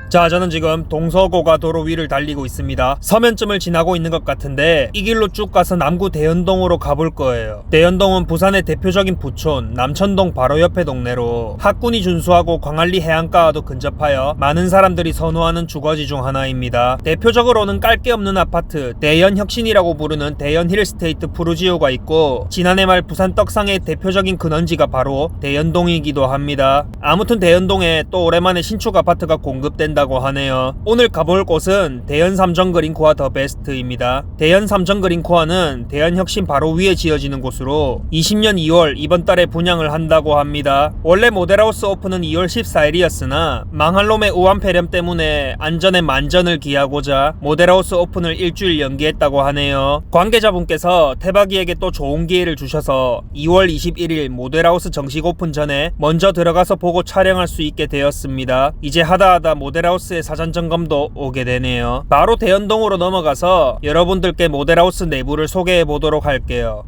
자, 저는 지금 동서고가 도로 위를 달리고 있습니다. 서면쯤을 지나고 있는 것 같은데 이 길로 쭉 가서 남구 대연동으로 가볼 거예요. 대연동은 부산의 대표적인 부촌 남천동 바로 옆에 동네로 학군이 준수하고 광안리 해안가와도 근접하여 많은 사람들이 선호하는 주거지 중 하나입니다. 대표적으로는 깔 게 없는 아파트 대연혁신이라고 부르는 대연 힐스테이트 푸르지오가 있고, 지난해 말 부산 떡상의 대표적인 근원지가 바로 대연동이기도 합니다. 아무튼 대연동에 또 오랜만에 신축 아파트가 공급된다고 하네요. 오늘 가볼 곳은 대연 삼정그린코아 더 베스트입니다. 대연 삼정그린코아는 대연혁신 바로 위에 지어지는 곳으로 20년 2월 이번 달에 분양을 한다고 합니다. 원래 모델하우스 오픈은 2월 14일이었으나 망할 놈의 우한폐렴 때문에 안전에 만전을 기하고자 모델하우스 오픈을 일주일 연기했다고 하네요. 관계자분께서 태박이에게 또 좋은 기회를 주셔서 2월 21일 모델하우스 정식 오픈 전에 먼저 들어가서 보고 촬영할 수 있게 되었습니다. 이제 하다하다 모델하우스의 사전 점검도 오게 되네요. 바로 대연동으로 넘어가서 여러분들께 모델하우스 내부를 소개해 보도록 할게요.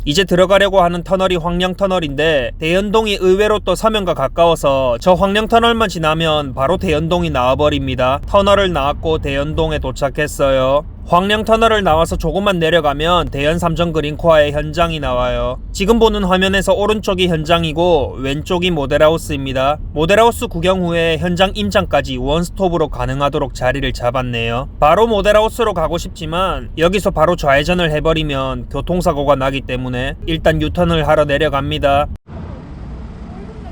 이제 들어가려고 하는 터널이 황령터널인데 대연동이 의외로 또 서면과 가까워서 저 황령터널만 지나면 바로 대연동이 나와버립니다. 터널을 나왔고 대연동에 도착했어요. 황령터널을 나와서 조금만 내려가면 대연 삼정그린코아의 현장이 나와요. 지금 보는 화면에서 오른쪽이 현장이고 왼쪽이 모델하우스입니다. 모델하우스 구경 후에 현장 임장까지 원스톱으로 가능하도록 자리를 잡았네요. 바로 모델하우스로 가고 싶지만 여기서 바로 좌회전을 해버리면 교통사고가 나기 때문에 일단 유턴을 하러 내려갑니다.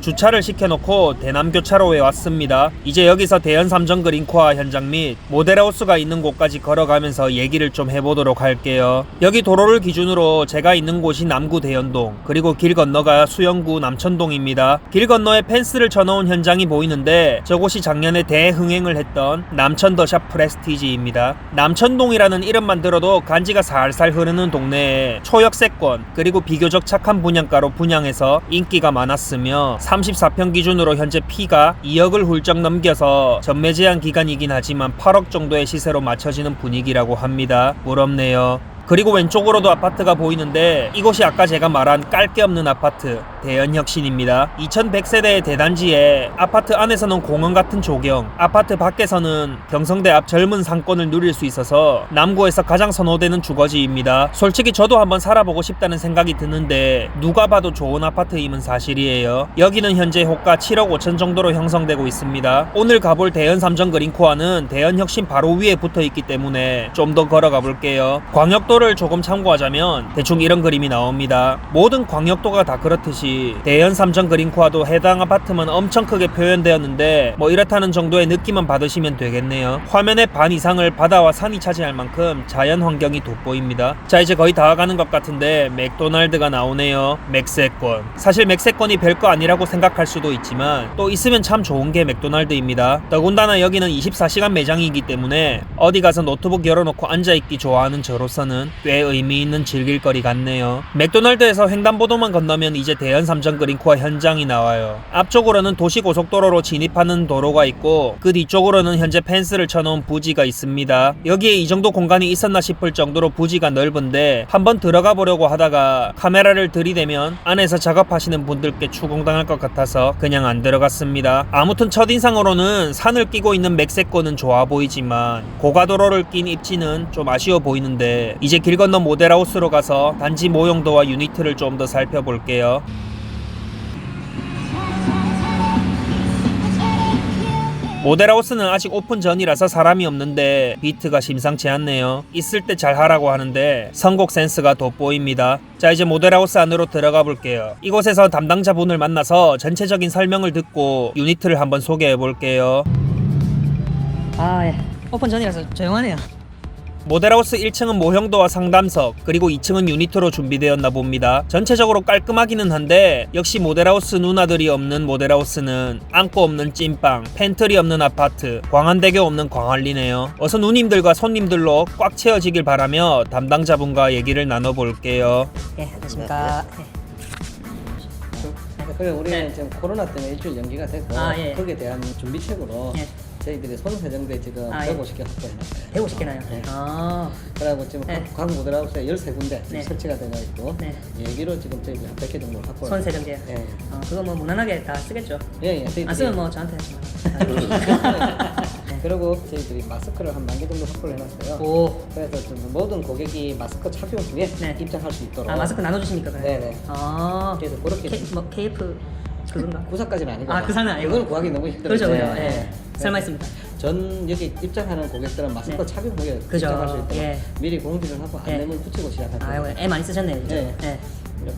주차를 시켜놓고 대남교차로에 왔습니다. 이제 여기서 대연 삼정그린코아 현장 및 모델하우스가 있는 곳까지 걸어가면서 얘기를 좀 해보도록 할게요. 여기 도로를 기준으로 제가 있는 곳이 남구 대연동, 그리고 길 건너가 수영구 남천동입니다. 길 건너에 펜스를 쳐놓은 현장이 보이는데 저곳이 작년에 대흥행을 했던 남천 더샵 프레스티지입니다. 남천동이라는 이름만 들어도 간지가 살살 흐르는 동네에 초역세권 그리고 비교적 착한 분양가로 분양해서 인기가 많았으며 34평 기준으로 현재 피가 2억을 훌쩍 넘겨서 전매 제한 기간이긴 하지만 8억 정도의 시세로 맞춰지는 분위기라고 합니다. 부럽네요. 그리고 왼쪽으로도 아파트가 보이는데 이곳이 아까 제가 말한 깔 게 없는 아파트 대연혁신입니다. 2100세대의 대단지에 아파트 안에서는 공원 같은 조경, 아파트 밖에서는 경성대 앞 젊은 상권을 누릴 수 있어서 남구에서 가장 선호되는 주거지입니다. 솔직히 저도 한번 살아보고 싶다는 생각이 드는데 누가 봐도 좋은 아파트임은 사실이에요. 여기는 현재 호가 7억 5천 정도로 형성되고 있습니다. 오늘 가볼 대연 삼정그린코아는 대연혁신 바로 위에 붙어있기 때문에 좀 더 걸어가 볼게요. 광역도를 조금 참고하자면 대충 이런 그림이 나옵니다. 모든 광역도가 다 그렇듯이 대연 삼정그린코아도 해당 아파트만 엄청 크게 표현되었는데 뭐 이렇다는 정도의 느낌만 받으시면 되겠네요. 화면의 반 이상을 바다와 산이 차지할 만큼 자연 환경이 돋보입니다. 자, 이제 거의 다 와가는 것 같은데 맥도날드가 나오네요. 맥세권. 사실 맥세권이 별거 아니라고 생각할 수도 있지만 또 있으면 참 좋은 게 맥도날드입니다. 더군다나 여기는 24시간 매장이기 때문에 어디 가서 노트북 열어놓고 앉아있기 좋아하는 저로서는 꽤 의미있는 즐길거리 같네요. 맥도날드에서 횡단보도만 건너면 이제 대연 삼정그린코아 현장이 나와요. 앞쪽으로는 도시고속도로로 진입하는 도로가 있고 그 뒤쪽으로는 현재 펜스를 쳐놓은 부지가 있습니다. 여기에 이 정도 공간이 있었나 싶을 정도로 부지가 넓은데 한번 들어가 보려고 하다가 카메라를 들이대면 안에서 작업하시는 분들께 추궁당할 것 같아서 그냥 안 들어갔습니다. 아무튼 첫인상으로는 산을 끼고 있는 맥세권은 좋아 보이지만 고가도로를 낀 입지는 좀 아쉬워 보이는데 이제 길 건너 모델하우스로 가서 단지 모형도와 유니트를 좀 더 살펴볼게요. 모델하우스는 아직 오픈 전이라서 사람이 없는데 비트가 심상치 않네요. 있을 때 잘 하라고 하는데 선곡 센스가 돋보입니다. 자, 이제 모델하우스 안으로 들어가 볼게요. 이곳에서 담당자분을 만나서 전체적인 설명을 듣고 유니트를 한번 소개해 볼게요. 예. 오픈 전이라서 조용하네요. 모델하우스 1층은 모형도와 상담석, 그리고 2층은 유니트로 준비되었나 봅니다. 전체적으로 깔끔하기는 한데 역시 모델하우스 누나들이 없는 모델하우스는 안고 없는 찐빵, 팬트리 없는 아파트, 광안대교 없는 광안리네요. 어서 누님들과 손님들로 꽉 채워지길 바라며 담당자분과 얘기를 나눠볼게요. 예, 안녕하십니까. 그래 우리는 지금 코로나 때문에 일주일 연기가 됐고 예. 거기에 대한 준비책으로 예. 저희들이 손세정대 지금 아, 예. 150개 확보해놨어요. 150개나요? 네. 아, 그리고 지금 네. 각 모델하우스에 13군데 지금 네. 설치가 되어 있고 네. 예기로 지금 저희들이 한 100개 정도 확보를 손세정제요? 예. 그거 뭐 무난하게 다 쓰겠죠? 예, 예. 저희들이 안 쓰면 뭐 저한테 그리고 저희들이 마스크를 한 10,000개 정도 확보를 해놨어요. 오. 그래서 좀 모든 고객이 마스크 착용 후에 네. 입장할 수 있도록. 아, 마스크 나눠주십니까? 그럼? 네네. 아, 그래서 그렇게 뭐 KF 그건가? 구사까지는 아니고. 아, 구사는 아니고. 그건 구하기 너무 힘들어요. 그렇죠, 그렇죠. 네. 예. 네. 설마 했습니다. 전 여기 입장하는 고객들은 마스크 네. 착용 후에 그죠. 입장할 수 있도록 예. 미리 공지를 하고 예. 안내문 붙이고 시작할 아이고, 거예요. 애 많이 쓰셨네요, 진짜. 네. 네.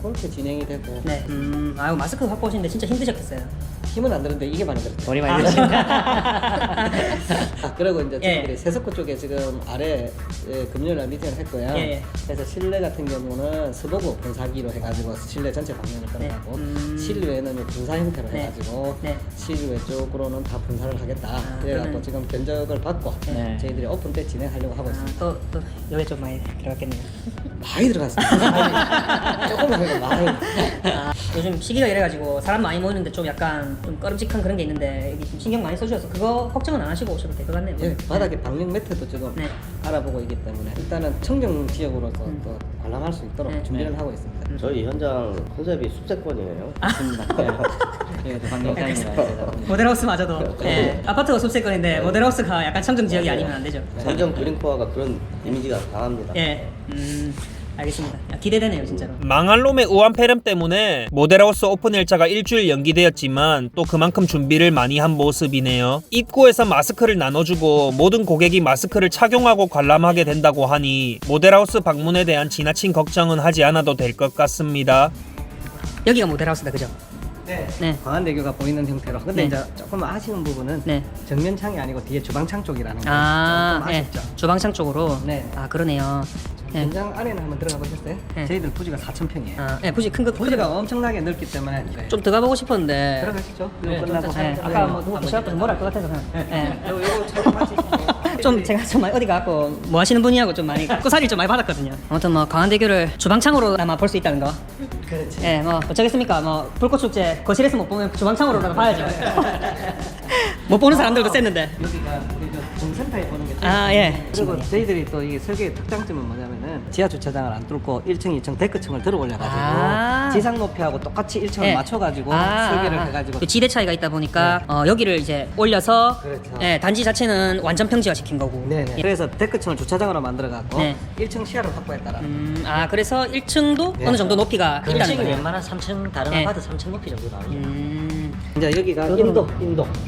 그렇게 진행이 되고 네. 아이고, 마스크 갖고 오시는데 진짜 힘드셨겠어요. 힘은 안 드는데 이게 많이 들었죠. 머리 많이 드시니까. 아, 그리고 이제 예. 저희들이 세석구 쪽에 지금 아래 금요일날 미팅을 했고요. 예. 그래서 실내 같은 경우는 스보그 분사기로 해가지고 실내 전체 방향을 변화하고 실외는 분사 형태로 네. 해가지고 네. 실외 쪽으로는 다 분사를 하겠다. 아, 그래갖고 그러면- 지금 견적을 받고 네. 저희들이 오픈 때 진행하려고 하고 있습니다. 또 여기 좀 많이 들어갔겠네요. 많이 들어갔습니다. 조금만 해도 많이. 요즘 시기가 이래가지고 사람 많이 모이는데 좀 약간 좀 꺼름직한 그런 게 있는데 여기 좀 신경 많이 써주셔서 그거 걱정은 안 하시고 오셔도 될 것 같네요. 예, 바닥에 방역 매트도 지금 네. 알아보고 있기 때문에 일단은 청정 지역으로서 또 관람할 수 있도록 네. 준비를 하고 있습니다. 저희 현장 컨셉이 숲세권이에요. 맞습니다. 예, 또 방역장이라 모델하우스마저도 예. 아파트가 숲세권인데 모델하우스가 약간 청정 지역이 아니면 안 되죠. 선정 그린코어가 그런 이미지가 강합니다. 예. 알겠습니다. 기대되네요, 진짜로. 망할 놈의 우한폐렴 때문에 모델하우스 오픈 일자가 일주일 연기되었지만 또 그만큼 준비를 많이 한 모습이네요. 입구에서 마스크를 나눠주고 모든 고객이 마스크를 착용하고 관람하게 된다고 하니 모델하우스 방문에 대한 지나친 걱정은 하지 않아도 될 것 같습니다. 여기가 모델하우스다, 그죠? 네. 네. 광안대교가 보이는 형태로. 근데 네. 이제 조금 아쉬운 부분은 네. 정면창이 아니고 뒤에 주방창 쪽이라는 거. 아, 조금 예. 아쉽죠. 주방창 쪽으로. 네. 아, 그러네요. 예. 현장 안에는 한번 들어가 보셨어요? 네. 저희들 부지가 4,000평이에요. 아, 예, 굳이 큰 거, 부지가 엄청나게 넓기 때문에 좀 들어가 보고 싶었는데. 들어가시죠. 네, 이거 끝나고. 예, 아까 뭐 누구 보셔서 뭐랄 것 같아서 그냥. 예. 요거 참 같이 좀 제가 좀 많이 어디 가고 뭐 하시는 분이하고 좀 많이 꼬사리를 좀 많이 받았거든요. 아무튼 뭐 강안대교를 주방창으로나마 볼 수 있다는 거. 그렇지. 예, 뭐 어쩌겠습니까? 뭐 불꽃축제 거실에서 못 보면 주방창으로라도 봐야죠. 못 보는 사람들도 셌는데. 여기가 우리 저 동센터에 보는 게 아, 예. 그리고 저희들이 또 이 설계의 특장점은 뭐냐면은 지하 주차장을 안 뚫고 1층, 2층 데크층을 들어 올려가지고 아. 지상 높이하고 똑같이 1층을 예. 맞춰가지고 아, 설계를 아, 아. 해가지고 그 지대 차이가 있다 보니까 여기를 이제 올려서 그렇죠. 예, 단지 자체는 완전 평지화 시킨 거고. 네네. 예. 그래서 데크층을 주차장으로 만들어갖고 네. 1층 시야를 확보했다라는 아, 그래서 1층도 네. 어느 정도 높이가 있다는 1층이 거예요. 웬만한 3층 다른 네. 아파트 3층 높이 정도 나옵니다. 이제 여기가 인도.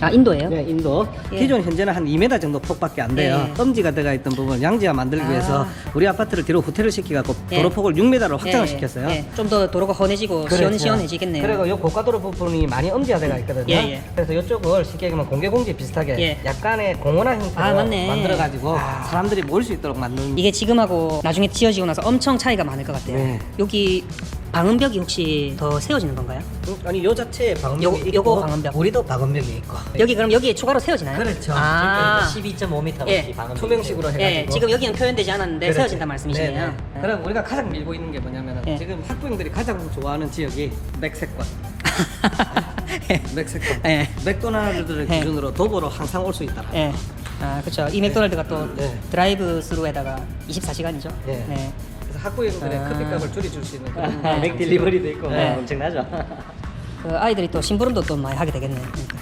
아, 인도예요? 네, 인도. 예. 기존 현재는 한 2m 정도 폭밖에 안 돼요. 예. 덤지가 들어가 있던 부분을 양지화 만들기 아. 위해서 우리 아파트를 뒤로 호텔을 시켜갖고 예. 도로폭을 6m로 확장을 예, 시켰어요. 예. 좀 더 도로가 헌해지고 그렇죠. 시원해지겠네요. 그리고 요 고가도로 부분이 많이 엄지화되어 있거든요. 예, 예. 그래서 이쪽을 쉽게 얘기하면 공개공지 비슷하게 예. 약간의 공원화 형태로 아, 맞네. 만들어가지고 사람들이 모일 수 있도록 만든. 이게 지금하고 나중에 지어지고 나서 엄청 차이가 많을 것 같아요. 네. 여기 방음벽이 혹시 더 세워지는 건가요? 아니 요 자체에 방음벽이 요- 있고 요거 방음벽. 우리도 방음벽이 있고. 여기 그럼 여기에 추가로 세워지나요? 그렇죠. 아, 12.5m 예. 높이 방음. 투명식으로 해가지고. 예, 지금 여기는 표현되지 않았는데 그렇지. 세워진다는 말씀이시네요. 네네. 그럼 우리가 가장 밀고 있는 게 뭐냐면 예. 지금 학부형들이 가장 좋아하는 지역이 맥세권. 맥세권. 예. 맥도날드를 예. 기준으로 도보로 항상 올 수 있다. 예. 아, 그렇죠. 이 맥도날드가 또 네. 드라이브 스루에다가 24시간이죠. 네. 네. 그래서 학부형들의 아. 커피값을 줄여줄 수 있는 그런 맥 딜리버리도 있고 네. 엄청나죠. 그 아이들이 또 심부름도 또 많이 하게 되겠네요. 그러니까.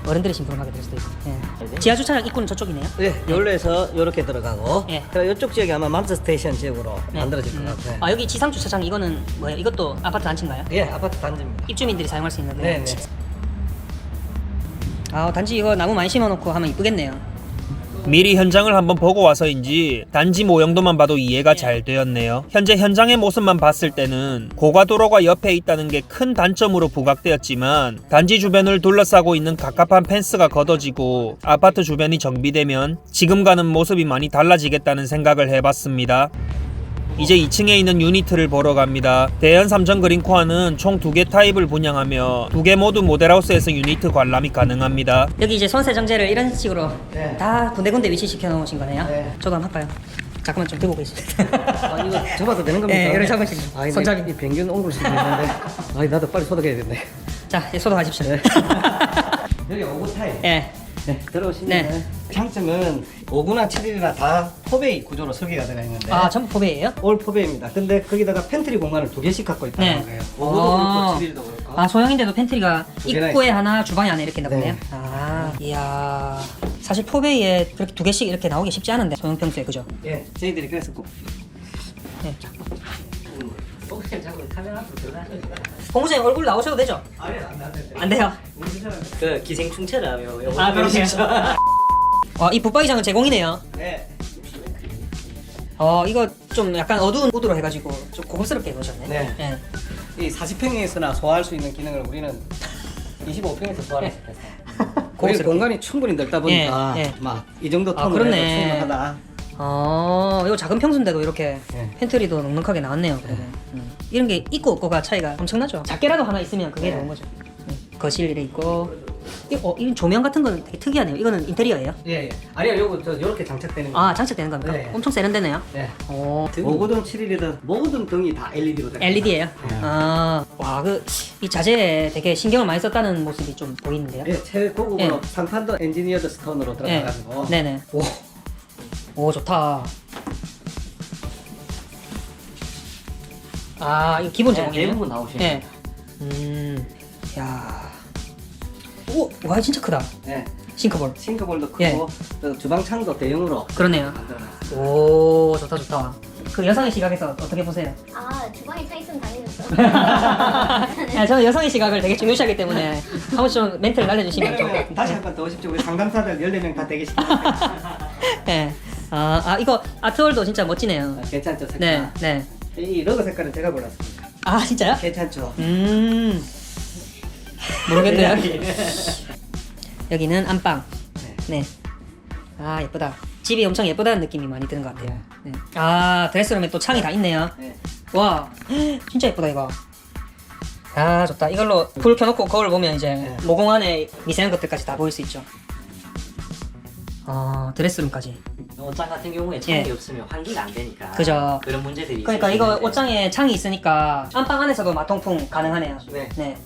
어른들이 심부름하게 될 수도 있고. 예. 지하 주차장 입구는 저쪽이네요. 네, 여기에서 이렇게 들어가고 예. 그리고 이쪽 지역이 아마 맘스 스테이션 지역으로 네. 만들어질 것 같아요. 아, 여기 지상 주차장 이거는 뭐예요? 이것도 아파트 단지인가요? 예, 아파트 단지입니다. 입주민들이 사용할 수 있는 거. 네네. 아, 단지 이거 나무 많이 심어놓고 하면 이쁘겠네요. 미리 현장을 한번 보고 와서인지 단지 모형도만 봐도 이해가 잘 되었네요. 현재 현장의 모습만 봤을 때는 고가도로가 옆에 있다는 게 큰 단점으로 부각되었지만 단지 주변을 둘러싸고 있는 갑갑한 펜스가 걷어지고 아파트 주변이 정비되면 지금과는 모습이 많이 달라지겠다는 생각을 해봤습니다. 이제 2층에 있는 유니트를 보러 갑니다. 대연 삼정 그린코아는 총 2개 타입을 분양하며 2개 모두 모델하우스에서 유니트 관람이 가능합니다. 여기 이제 손세정제를 이런 식으로 네. 다 군데군데 위치시켜 놓으신 거네요. 네. 저도 한번 할까요? 잠깐만 좀 들고 계시죠. 아, 이거 접어도 되는 겁니까? 네, 이렇게 잡으시면 아니, 손잡이. 이 변경 옮길 수도 있는데 아니 나도 빨리 소독해야겠네. 자, 이제 소독하십시오. 네. 여기 5구 타입. 예. 네, 들어오시면 네. 장점은 5구나 7일이나 다 포베이 구조로 설계가 되어 있는데 아 전부 포베이예요? 올 포베이입니다. 근데 거기다가 팬트리 공간을 2개씩 갖고 있다는 네. 거예요. 5구도 아. 그렇고 7일도 그렇고. 아 소형인데도 팬트리가 두 개나 입구에 있어요. 하나 주방에 하나 이렇게 있나 보네요. 네. 아 이야 사실 포베이에 그렇게 2개씩 이렇게 나오기 쉽지 않은데 소형 평소에 그죠? 예, 저희들이 그래서 꼭 네. 혹시 자꾸 카메라 앞으로 들어가시는 공무장님 얼굴 나오셔도 되죠? 안 돼요. 그 기생충처럼 요거 아 그러세요. 이 붙박이장은 제공이네요. 네. 이거 좀 약간 어두운 우드로 해가지고 좀 고급스럽게 해놓으셨네. 네. 이 40평에서나 소화할 수 있는 기능을 우리는 25평에서 소화할 수 있어요. 거기 고급스럽게. 공간이 충분히 넓다 보니까 예, 예. 막 이 정도 아, 톤으로 해도 그렇네. 충분하다. 이거 작은 평수인데도 이렇게 네. 팬트리도 넉넉하게 나왔네요. 그래도. 이런 게 있고 없고가 차이가 엄청나죠. 작게라도 하나 있으면 그게 네. 좋은 거죠. 거실 이래 있고. 이 조명 같은 건 되게 특이하네요. 이거는 인테리어예요? 예, 예. 아니요, 요거 요렇게 장착되는 거. 아 장착되는 겁니까? 네. 엄청 세련되네요. 네. 오. 5구든 7일이든 모든 등이 다 LED로 돼. LED예요? 네. 이 자재에 되게 신경을 많이 썼다는 모습이 좀 보이는데요. 예, 최고급으로 예. 상판도 엔지니어드 스톤으로 들어가가지고. 네네. 오 좋다. 이거 기본 제공이에요? 대부분 나오시는 예. 야. 와 진짜 크다. 예. 싱크볼. 싱크볼도 크고 예. 또 주방창도 대용으로 그러네요. 만들어놨어요. 오 좋다 좋다. 그 여성의 시각에서 어떻게 보세요? 아 주방에 차 있으면 당연했어. 저는 여성의 시각을 되게 중요시하기 때문에 한 번씩 좀 멘트를 날려주시면 좋을 것 같아요. 다시 한 번 더 오십시오. 우리 상담사들 14명 다 되게 시키니까. 네. 이거 아트월도 진짜 멋지네요. 괜찮죠, 색깔? 네, 네. 이 로고 색깔은 제가 골랐습니다. 아 진짜요? 괜찮죠? 모르겠네요. 여기는 안방. 네. 예쁘다. 집이 엄청 예쁘다는 느낌이 많이 드는 것 같아요. 네. 드레스룸에 또 창이 다 있네요. 네. 와, 진짜 예쁘다 이거. 좋다. 이걸로 불 켜놓고 거울 보면 이제 네. 모공 안에 미세한 것들까지 다 보일 수 있죠. 드레스룸까지. 옷장 같은 경우에 창이 예. 없으면 환기가 안 되니까 그죠. 그런 문제들이 그러니까 있을 이거 수 있는데. 옷장에 창이 있으니까 안방 안에서도 마통풍 가능하네요. 네.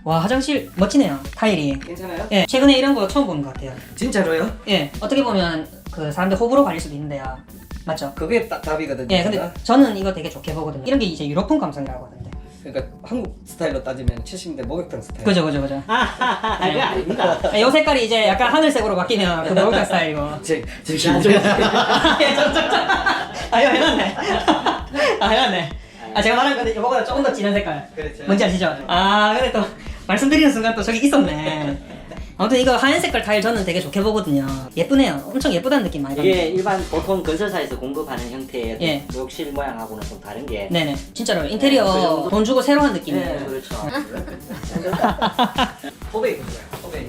와 화장실 멋지네요. 타일이. 괜찮아요? 예, 최근에 이런 거 처음 보는 것 같아요. 진짜로요? 예, 어떻게 보면 그 사람들 호불호 갈릴 수도 있는데요. 맞죠? 그게 답이거든요. 예, 근데 저는 이거 되게 좋게 보거든요. 이런 게 이제 유럽풍 감성이라고 하던데. 그러니까 한국 스타일로 따지면 70대 목욕탕 스타일. 그죠. 그게 아닙니다. 요 색깔이 이제 약간 하늘색으로 바뀌면 그 목욕탕 스타일이고. 지금 예, 이거 해놨네. 해놨네. 제가 말한 건데 이거보다 조금 더 진한 색깔. 그렇죠. 뭔지 아시죠? 근데 또 말씀드리는 순간 또 저기 있었네. 아무튼 이거 하얀 색깔 타일 저는 되게 좋게 보거든요. 예쁘네요. 엄청 예쁘다는 느낌 많이 받네요. 이게 일반 보통 건설사에서 공급하는 형태의 예. 욕실 모양하고는 좀 다른 게 네네. 진짜로 인테리어 그 정도? 돈 주고 새로 한 느낌이에요. 네, 그렇죠. 포베이 구조야. 포베이.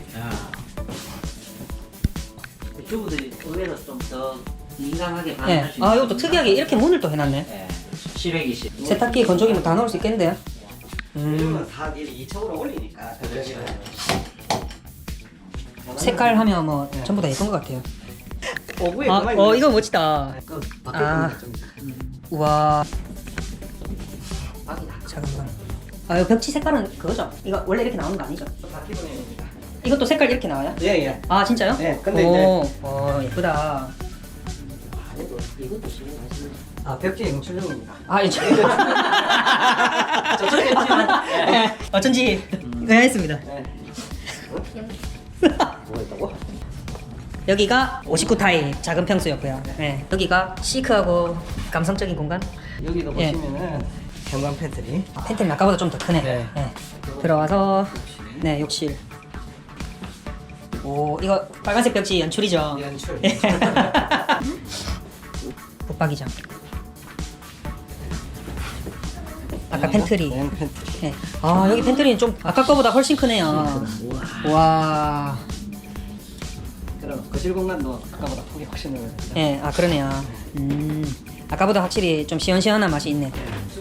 주부들이 의외로 좀 더 민감하게 예. 반응할 수 있는 이것도 특이하게 이렇게 문을 또 해놨네. 예. 실외기실. 세탁기, 건조기면 다 넣을 수 있겠는데요? 요즘은 다 2층으로 올리니까. 색깔 하면 뭐 네. 전부 다 예쁜 것 같아요. 오브에 뭐가 있는 이거 멋지다. 그 아. 바뀌었던 좀. 우와. 잠깐만. 이거 벽지 색깔은 그거죠? 이거 원래 이렇게 나오는 거 아니죠? 바퀴분입니다. 이것도 색깔 이렇게 나와요? 예, 예. 진짜요? 네, 근데 예쁘다. 이것도 실외하시는 벽지 용출용입니다. 이제. 저쪽에 어쩐지 의아했습니다. 네. 뭐가 있다고? 여기가 59 타일 작은 평수였고요. 네. 여기가 시크하고 감성적인 공간. 여기도 예. 보시면은 현관 팬트리. 팬트는 아까보다 좀 더 크네. 네. 네. 들어와서 네 욕실. 이거 빨간색 벽지 연출이죠. 연출. 붙박이장. 아까 팬트리. 네, 팬트리. 네. 여기 팬트리는 좀 아까 거보다 훨씬 크네요. 와. 그럼 거실 공간도 아까보다 폭이 훨씬 넓어요. 네, 그러네요. 아까보다 확실히 좀 시원시원한 맛이 있네.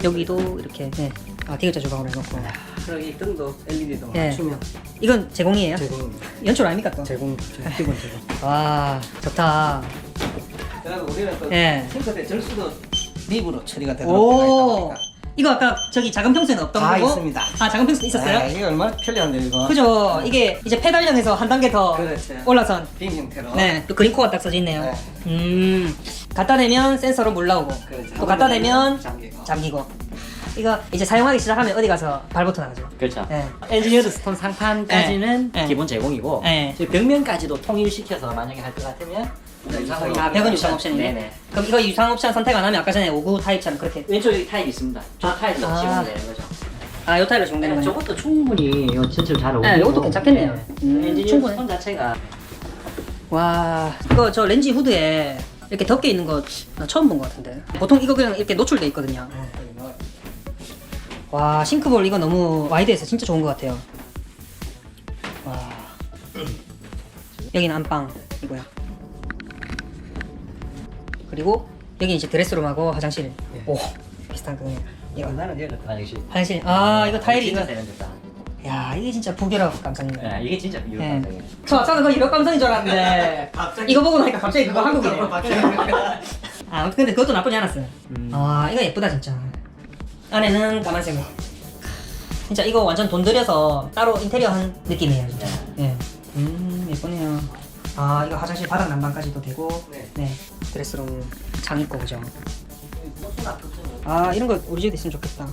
여기도 이렇게 디귿자 주방으로 해놓고. 그리고 이 등도 LED도 예. 맞추면 이건 제공이에요? 제공입니다. 연출 아닙니까 또? 제공, 기본 제공. 와, 좋다. 그리고 우리는 또 예. 싱크대 절수도 립으로 처리가 되도록 되어 있다 오, 보니까 이거 아까 저기 작은 평소에는 없던 다 거고. 있습니다. 아 작은 평소 있었어요? 네, 이게 얼마나 편리한데 이거. 그죠. 이게 이제 페달형에서 한 단계 더 그렇죠. 올라선. 빔 형태로. 네. 또 그린코가 딱 써져 있네요. 네. 갖다 대면 센서로 물 나오고. 그렇죠. 또 갖다 대면 잠기고. 잠기고. 이거 이제 사용하기 시작하면 어디 가서 발부터 나가죠. 그렇죠. 네. 엔지니어드 스톤 상판까지는 네. 네. 기본 제공이고 네. 저희 벽면까지도 통일시켜서 만약에 할 것 같으면 유상으로 100원 유상 옵션이네. 네네. 그럼 이거 유상 옵션 선택 안 하면 아까 전에 59 타입처럼 그렇게. 왼쪽에 타입이 있습니다. 저 타입도 아. 지원되는 거죠. 아, 요 타입으로 적용되는 거네. 저것도 충분히 요 전체로 잘 어울리고 네, 이것도 괜찮겠네요. 엔지니어 충분해. 스톤 자체가 와, 이거 저 렌즈 후드에 이렇게 덮개 있는 거 나 처음 본 것 같은데. 보통 이거 그냥 이렇게 노출돼 있거든요. 와, 싱크볼 이거 너무 와이드해서 진짜 좋은 것 같아요. 와, 여기는 안방이고요. 그리고 여기 이제 드레스룸하고 화장실. 오, 비슷한 거네요. 이거 나는 여기 화장실. 화장실. 아, 이거 타일이 이거. 되는 듯다. 야, 이게 진짜 부결하고 감성이네. 네, 이게 진짜 비율 네. 감성이에요. 저 아까는 거 이런 감성인 줄 알았는데 이거 보고 나니까 갑자기 그거 한국이네. 아 근데 그것도 나쁘지 않았어요. 아 이거 예쁘다 진짜. 안에는 까만색으로. 진짜 이거 완전 돈 들여서 따로 인테리어 한 느낌이에요 진짜. 예. 예쁘네요. 아 이거 화장실 바닥 난방까지도 되고. 네. 드레스룸 창 있고 그죠. 아 이런 거 우리 집에 있으면 좋겠다.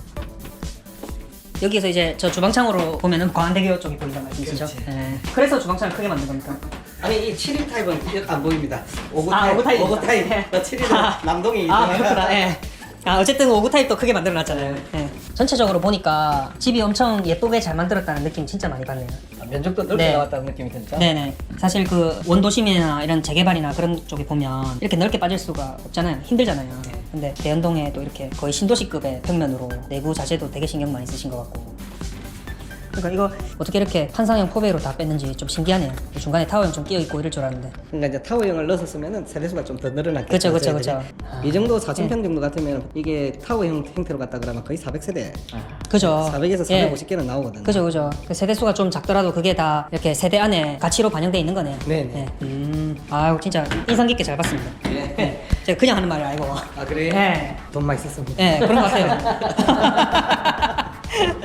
여기에서 이제 저 주방창으로 보면은 광안대교 쪽이 보인단 말씀이시죠? 그렇지. 네. 그래서 주방창을 크게 만든 겁니까? 아니 이 7인 타입은 여기 안 보입니다. 5구 아, 타입. 5구 타입. 5구 타입. 네. 7인은 남동이 아 있잖아요. 그렇구나. 예. 아 어쨌든 5구 타입도 크게 만들어놨잖아요. 예. 전체적으로 보니까 집이 엄청 예쁘게 잘 만들었다는 느낌 진짜 많이 받네요. 면적도 넓게 네. 나왔다는 느낌이 드니까. 네네. 사실 그 원도심이나 이런 재개발이나 그런 쪽에 보면 이렇게 넓게 빠질 수가 없잖아요. 힘들잖아요. 근데 대연동에 또 이렇게 거의 신도시급의 평면으로 내부 자재도 되게 신경 많이 쓰신 것 같고. 그러니까 이거 어떻게 이렇게 판상형 포베이로 다 뺐는지 좀 신기하네요. 중간에 타워형 좀 끼어 있고 이럴 줄 알았는데. 그러니까 이제 타워형을 넣었으면은 세대수가 좀 더 늘어났겠죠. 그쵸, 그쵸, 저희들이. 그쵸. 이 정도 4,000평 정도 같으면 이게 타워형 형태로 갔다 그러면 거의 400세대. 그죠. 400에서 예. 450개는 나오거든요. 그죠, 그죠. 그 세대수가 좀 작더라도 그게 다 이렇게 세대 안에 가치로 반영돼 있는 거네요. 네네. 아유, 진짜 인상 깊게 잘 봤습니다. 예. 제가 그냥 하는 말을 알고. 아 그래요? 네. 돈 많이 썼습니다. 네, 그런 것 같아요.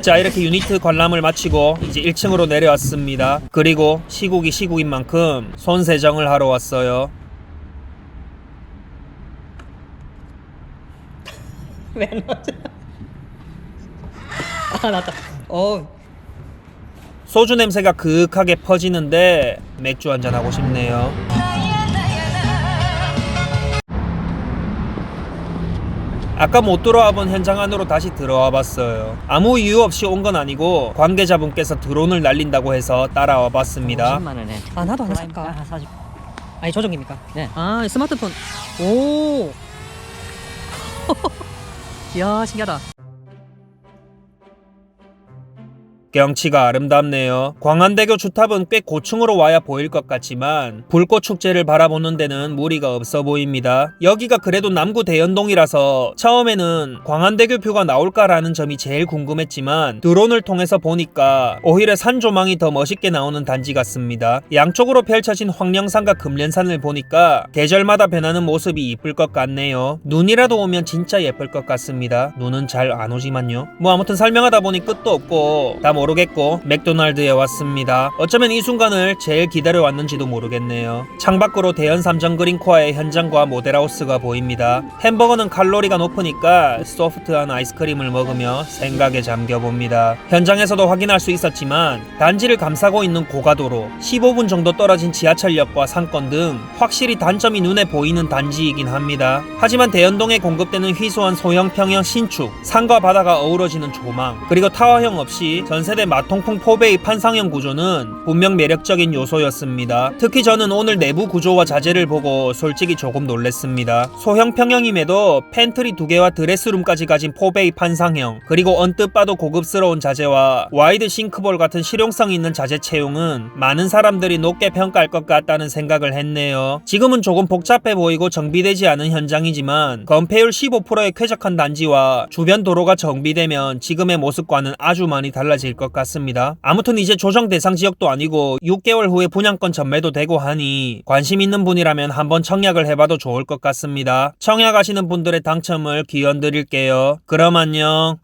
자, 이렇게 유니트 관람을 마치고 이제 1층으로 내려왔습니다. 그리고 시국이 시국인 만큼 손 세정을 하러 왔어요. 왜 넣어줘? 아, 나왔다. 소주 냄새가 그윽하게 퍼지는데 맥주 한잔 하고 싶네요. 아까 못 들어와 본 현장 안으로 다시 들어와 봤어요. 아무 이유 없이 온 건 아니고 관계자분께서 드론을 날린다고 해서 따라와 봤습니다. 10만 원에. 아, 나도 하나 살까? 하나 사줘. 아니, 조종기입니까? 네. 아, 스마트폰. 오. 이야, 신기하다. 경치가 아름답네요. 광안대교 주탑은 꽤 고층으로 와야 보일 것 같지만 불꽃 축제를 바라보는 데는 무리가 없어 보입니다. 여기가 그래도 남구 대연동이라서 처음에는 광안대교 뷰가 나올까라는 점이 제일 궁금했지만 드론을 통해서 보니까 오히려 산 조망이 더 멋있게 나오는 단지 같습니다. 양쪽으로 펼쳐진 황령산과 금련산을 보니까 계절마다 변하는 모습이 이쁠 것 같네요. 눈이라도 오면 진짜 예쁠 것 같습니다. 눈은 잘 안 오지만요. 뭐 아무튼 설명하다 보니 끝도 없고 다 모르겠고 맥도날드에 왔습니다. 어쩌면 이 순간을 제일 기다려왔는지도 모르겠네요. 창밖으로 대연 삼정 그린코아의 현장과 모델하우스가 보입니다. 햄버거는 칼로리가 높으니까 소프트한 아이스크림을 먹으며 생각에 잠겨봅니다. 현장에서도 확인할 수 있었지만 단지를 감싸고 있는 고가도로, 15분 정도 떨어진 지하철역과 상권 등 확실히 단점이 눈에 보이는 단지이긴 합니다. 하지만 대연동에 공급되는 희소한 소형 평형 신축, 산과 바다가 어우러지는 조망, 그리고 타워형 없이 전세대 마통풍 포베이 판상형 구조는 분명 매력적인 요소였습니다. 특히 저는 오늘 내부 구조와 자재를 보고 솔직히 조금 놀랬습니다. 소형 평형임에도 팬트리 2개와 드레스룸까지 가진 포베이 판상형, 그리고 언뜻 봐도 고급스러운 자재와 와이드 싱크볼 같은 실용성 있는 자재 채용은 많은 사람들이 높게 평가할 것 같다는 생각을 했네요. 지금은 조금 복잡해 보이고 정비되지 않은 현장이지만 건폐율 15%의 쾌적한 단지와 주변 도로가 정비되면 지금의 모습과는 아주 많이 달라질 것 같습니다. 아무튼 이제 조정 대상 지역도 아니고 6개월 후에 분양권 전매도 되고 하니 관심 있는 분이라면 한번 청약을 해봐도 좋을 것 같습니다. 청약하시는 분들의 당첨을 기원드릴게요. 그럼 안녕.